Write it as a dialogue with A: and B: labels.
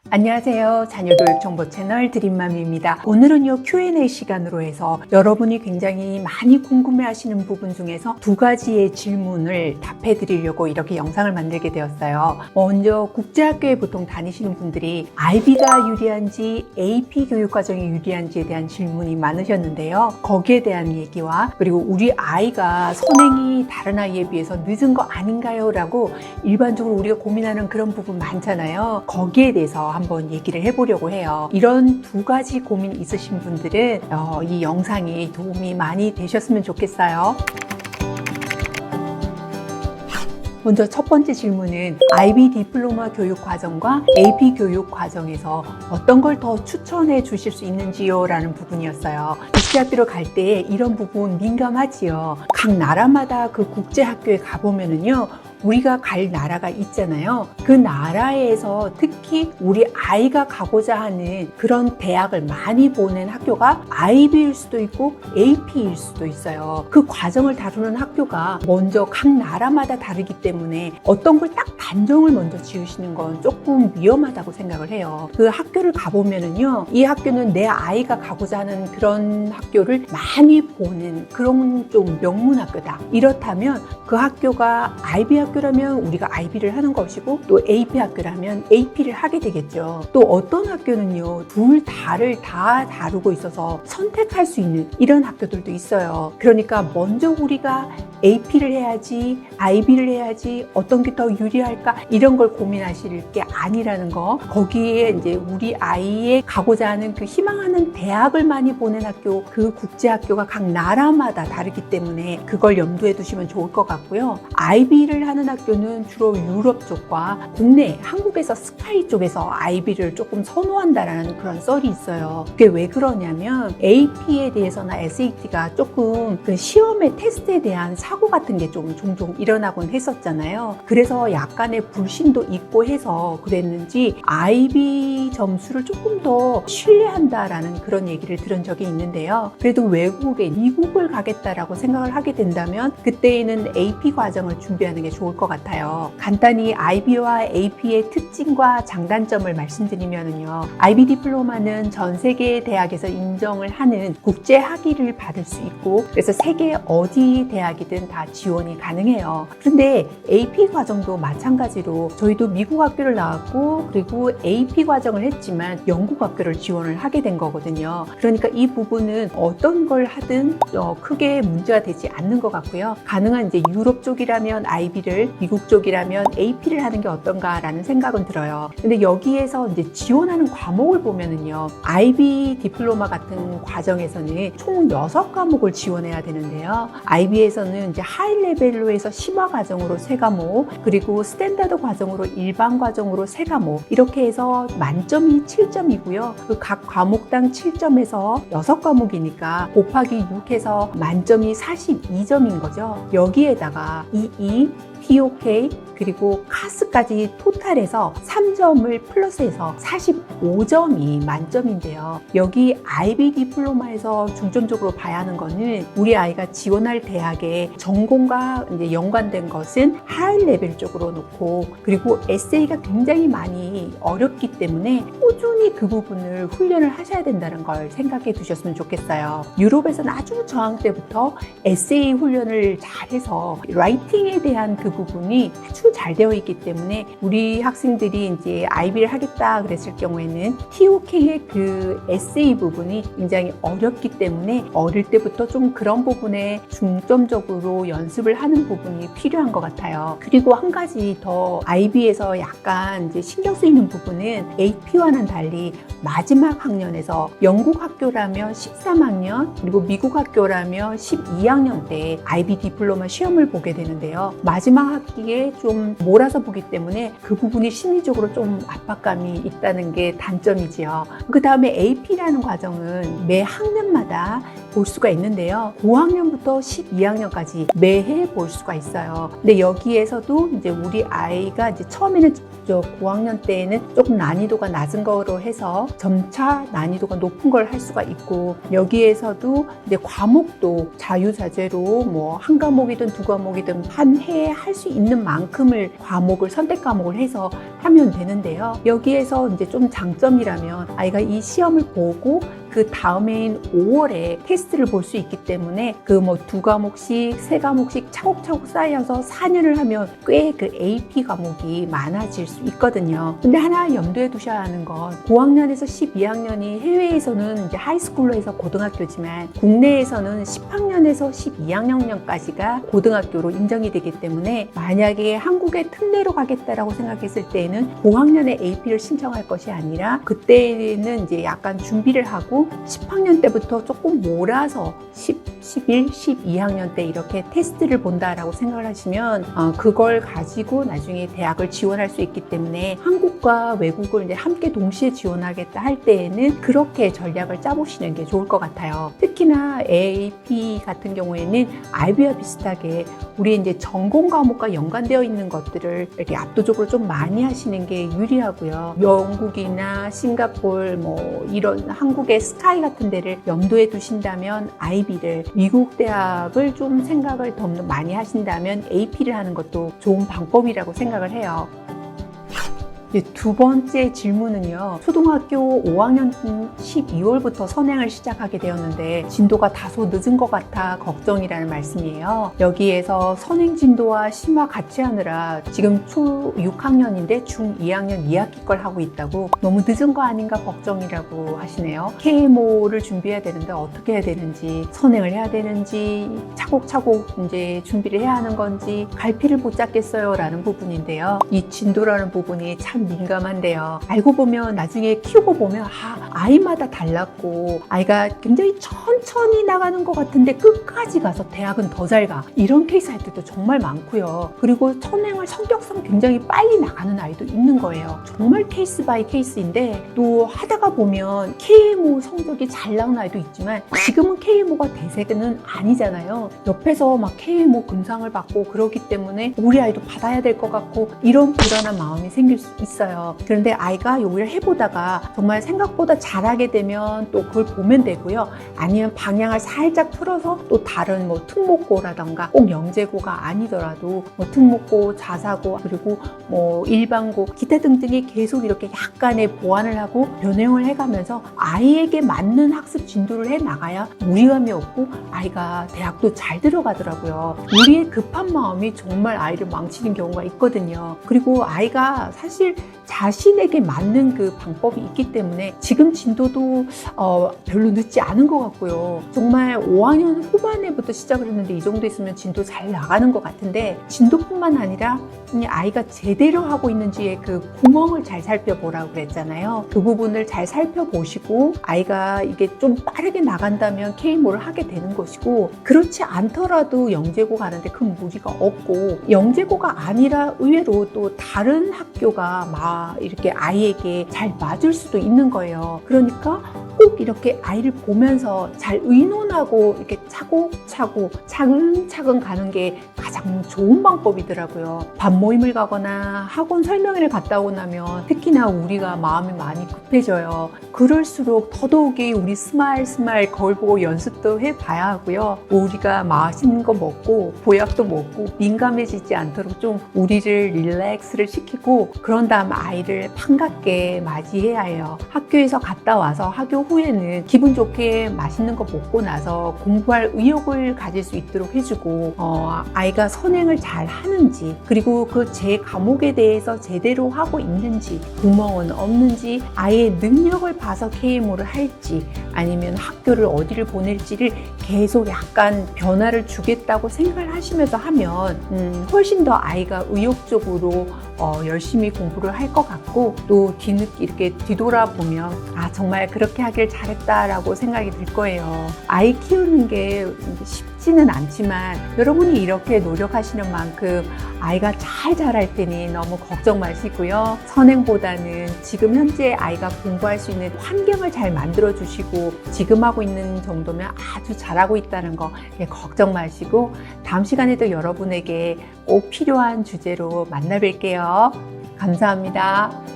A: 안녕하세요. 자녀교육 정보 채널 드림맘입니다. 오늘은요 Q&A 시간으로 해서 여러분이 굉장히 많이 궁금해하시는 부분 중에서 두 가지의 질문을 답해 드리려고 이렇게 영상을 만들게 되었어요. 먼저 국제학교에 보통 다니시는 분들이 IB가 유리한지 AP 교육과정이 유리한지에 대한 질문이 많으셨는데요. 거기에 대한 얘기와 그리고 우리 아이가 선행이 다른 아이에 비해서 늦은 거 아닌가요? 라고 일반적으로 우리가 고민하는 그런 부분 많잖아요. 거기에 대해서 한번 얘기를 해보려고 해요. 이런 두 가지 고민 있으신 분들은 이 영상이 도움이 많이 되셨으면 좋겠어요. 먼저 첫 번째 질문은 IB 디플로마 교육 과정과 AP 교육 과정에서 어떤 걸 더 추천해 주실 수 있는지요? 라는 부분이었어요. 국제학교를 갈 때 이런 부분 민감하지요. 각 나라마다 그 국제학교에 가보면은요 우리가 갈 나라가 있잖아요. 그 나라에서 특히 우리 아이가 가고자 하는 그런 대학을 많이 보낸 학교가 IB일 수도 있고 AP일 수도 있어요. 그 과정을 다루는 학교가 먼저 각 나라마다 다르기 때문에 어떤 걸 딱 단정을 먼저 지으시는 건 조금 위험하다고 생각을 해요. 그 학교를 가보면은요 이 학교는 내 아이가 가고자 하는 그런 학교를 많이 보는 그런 좀 명문 학교다. 이렇다면 그 학교가 IB 학교라면 우리가 IB를 하는 것이고 또 AP 학교라면 AP를 하게 되겠죠. 또 어떤 학교는요 둘 다를 다 다루고 있어서 선택할 수 있는 이런 학교들도 있어요. 그러니까 먼저 우리가 AP를 해야지 IB를 해야지 어떤 게 더 유리할까 이런 걸 고민하실 게 아니라는 거. 거기에 이제 우리 아이의 가고자 하는 그 희망하는 대학을 많이 보낸 학교, 그 국제학교가 각 나라마다 다르기 때문에 그걸 염두에 두시면 좋을 것 같고요. IB를 하는 학교는 주로 유럽 쪽과 국내 한국에서 스카이 쪽에서 IB를 조금 선호한다라는 그런 썰이 있어요. 그게 왜 그러냐면 AP에 대해서나 SAT가 조금 그 시험의 테스트에 대한 사고 같은 게 좀 종종 일어나곤 했었잖아요. 그래서 약간의 불신도 있고 해서 그랬는지 IB 점수를 조금 더 신뢰한다라는 그런 얘기를 들은 적이 있는데요. 그래도 외국에 미국을 가겠다라고 생각을 하게 된다면 그때에는 AP 과정을 준비하는 게 좋을 것 같아요. 간단히 IB와 AP의 특징과 장단점을 말씀드리면요. IB 디플로마는 전 세계 대학에서 인정을 하는 국제 학위를 받을 수 있고 그래서 세계 어디 대학이든 다 지원이 가능해요. 그런데 AP 과정도 마찬가지로 저희도 미국 학교를 나왔고 그리고 AP 과정을 했지만 영국 학교를 지원을 하게 된 거거든요. 그러니까 이 부분은 어떤 걸 하든 크게 문제가 되지 않는 것 같고요. 가능한 이제 유럽 쪽이라면 IB를 미국 쪽이라면 AP를 하는 게 어떤가라는 생각은 들어요. 근데 여기에서 이제 지원하는 과목을 보면은요. IB 디플로마 같은 과정에서는 총 6과목을 지원해야 되는데요. IB에서는 이제 하이 레벨로 해서 심화 과정으로 3과목 그리고 스탠다드 과정으로 일반 과정으로 3과목 이렇게 해서 만점이 7점이고요. 그 각 과목당 7점에서 6과목이니까 곱하기 6해서 만점이 42점인 거죠. 여기에다가 EE, TOK 그리고 카스까지 토탈해서 3점을 플러스해서 45점이 만점인데요. 여기 IB 디플로마에서 중점적으로 봐야 하는 거는 우리 아이가 지원할 대학의 전공과 이제 연관된 것은 하이 레벨 쪽으로 놓고 그리고 에세이가 굉장히 많이 어렵기 때문에 꾸준히 그 부분을 훈련을 하셔야 된다는 걸 생각해 두셨으면 좋겠어요. 유럽에서는 아주 저학 때부터 에세이 훈련을 잘해서 라이팅에 대한 그 부분이 아주 잘 되어 있기 때문에 우리 학생들이 이제 IB를 하겠다 그랬을 경우에는 TOK의 그 에세이 부분이 굉장히 어렵기 때문에 어릴 때부터 좀 그런 부분에 중점적으로 연습을 하는 부분이 필요한 것 같아요. 그리고 한 가지 더 IB에서 약간 이제 신경 쓰이는 부분은 AP와는 달리 마지막 학년에서 영국 학교라면 13학년 그리고 미국 학교라면 12학년 때 IB 디플로마 시험을 보게 되는데요. 마지막 학기에 좀 몰아서 보기 때문에 그 부분이 심리적으로 좀 압박감이 있다는 게 단점이지요. 그 다음에 AP라는 과정은 매 학년마다 볼 수가 있는데요. 고학년부터 12학년까지 매해 볼 수가 있어요. 근데 여기에서도 이제 우리 아이가 이제 처음에는 고학년 때에는 조금 난이도가 낮은 거로 해서 점차 난이도가 높은 걸 할 수가 있고 여기에서도 이제 과목도 자유자재로 뭐 한 과목이든 두 과목이든 한 해에 할 수 있는 만큼을 과목을 선택 과목을 해서 하면 되는데요. 여기에서 이제 좀 장점이라면 아이가 이 시험을 보고 그 다음해인 5월에 테스트를 볼 수 있기 때문에 그 뭐 2과목씩, 3과목씩 차곡차곡 쌓여서 4년을 하면 꽤 그 AP 과목이 많아질 수 있거든요. 근데 하나 염두에 두셔야 하는 건 고학년에서 12학년이 해외에서는 이제 하이스쿨로 해서 고등학교지만 국내에서는 10학년에서 12학년까지가 고등학교로 인정이 되기 때문에 만약에 한국의 특례로 가겠다라고 생각했을 때에는 고학년에 AP를 신청할 것이 아니라 그때는 이제 약간 준비를 하고 10학년 때부터 조금 몰아서 10, 11, 12학년 때 이렇게 테스트를 본다라고 생각을 하시면 그걸 가지고 나중에 대학을 지원할 수 있기 때문에 한국과 외국을 이제 함께 동시에 지원하겠다 할 때에는 그렇게 전략을 짜보시는 게 좋을 것 같아요. 특히나 AP 같은 경우에는 IB와 비슷하게 우리 이제 전공 과목과 연관되어 있는 것들을 이렇게 압도적으로 좀 많이 하시는 게 유리하고요. 영국이나 싱가포르 뭐 이런 한국의 스카이 같은 데를 염두에 두신다면 IB를, 미국 대학을 좀 생각을 더 많이 하신다면 AP를 하는 것도 좋은 방법이라고 생각을 해요. 두 번째 질문은요. 초등학교 5학년 12월부터 선행을 시작하게 되었는데 진도가 다소 늦은 것 같아 걱정이라는 말씀이에요. 여기에서 선행 진도와 심화 같이 하느라 지금 초 6학년인데 중 2학년 2학기 걸 하고 있다고 너무 늦은 거 아닌가 걱정이라고 하시네요. KMO를 준비해야 되는데 어떻게 해야 되는지, 선행을 해야 되는지, 차곡차곡 이제 준비를 해야 하는 건지 갈피를 못 잡겠어요 라는 부분인데요. 이 진도라는 부분이 참 민감한데요. 알고 보면 나중에 키우고 보면 아이마다 달랐고 아이가 굉장히 천천히 나가는 것 같은데 끝까지 가서 대학은 더 잘 가. 이런 케이스 할 때도 정말 많고요. 그리고 선행을 성격상 굉장히 빨리 나가는 아이도 있는 거예요. 정말 케이스 바이 케이스인데 또 하다가 보면 KMO 성적이 잘 나오는 아이도 있지만 지금은 KMO가 대세는 아니잖아요. 옆에서 막 KMO 금상을 받고 그러기 때문에 우리 아이도 받아야 될 것 같고 이런 불안한 마음이 생길 수 있어요. 그런데 아이가 요리를 해보다가 정말 생각보다 잘하게 되면 또 그걸 보면 되고요. 아니면 방향을 살짝 틀어서 또 다른 뭐 특목고라던가 꼭 영재고가 아니더라도 뭐 특목고, 자사고 그리고 뭐 일반고 기타 등등이 계속 이렇게 약간의 보완을 하고 변형을 해가면서 아이에게 맞는 학습 진도를 해 나가야 무리감이 없고 아이가 대학도 잘 들어가더라고요. 우리의 급한 마음이 정말 아이를 망치는 경우가 있거든요. 그리고 아이가 사실 자신에게 맞는 그 방법이 있기 때문에 지금 진도도 별로 늦지 않은 것 같고요. 정말 5학년 후반에부터 시작을 했는데 이 정도 있으면 진도 잘 나가는 것 같은데 진도뿐만 아니라 아이가 제대로 하고 있는지의 그 구멍을 잘 살펴보라고 그랬잖아요. 그 부분을 잘 살펴보시고 아이가 이게 좀 빠르게 나간다면 KMO를 하게 되는 것이고 그렇지 않더라도 영재고 가는데 큰 무리가 없고 영재고가 아니라 의외로 또 다른 학교가 막 이렇게 아이에게 잘 맞을 수도 있는 거예요. 그러니까 꼭 이렇게 아이를 보면서 잘 의논하고 이렇게 차곡차곡 차근차근 가는 게 가장 좋은 방법이더라고요. 밥 모임을 가거나 학원 설명회를 갔다 오고 나면 특히나 우리가 마음이 많이 급해져요. 그럴수록 더더욱이 우리 스마일 거울 보고 연습도 해봐야 하고요. 우리가 맛있는 거 먹고 보약도 먹고 민감해지지 않도록 좀 우리를 릴렉스를 시키고 그런 다음 아이를 반갑게 맞이해야 해요. 학교에서 갔다 와서 학교 후에는 기분 좋게 맛있는 거 먹고 나서 공부할 의욕을 가질 수 있도록 해주고 아이가 선행을 잘 하는지 그리고 그 제 과목에 대해서 제대로 하고 있는지 구멍은 없는지 아이의 능력을 봐서 KMO를 할지 아니면 학교를 어디를 보낼지를 계속 약간 변화를 주겠다고 생각을 하시면서 하면 훨씬 더 아이가 의욕적으로 열심히 공부를 할 것 같고 또 뒤늦게 이렇게 뒤돌아보면 정말 그렇게 하길 잘했다라고 생각이 들 거예요. 아이 키우는 게 쉽지는 않지만 여러분이 이렇게 노력하시는 만큼 아이가 잘 자랄 테니 너무 걱정 마시고요. 선행보다는 지금 현재 아이가 공부할 수 있는 환경을 잘 만들어 주시고 지금 하고 있는 정도면 아주 잘하고 있다는 거 걱정 마시고 다음 시간에도 여러분에게 꼭 필요한 주제로 만나 뵐게요. 감사합니다.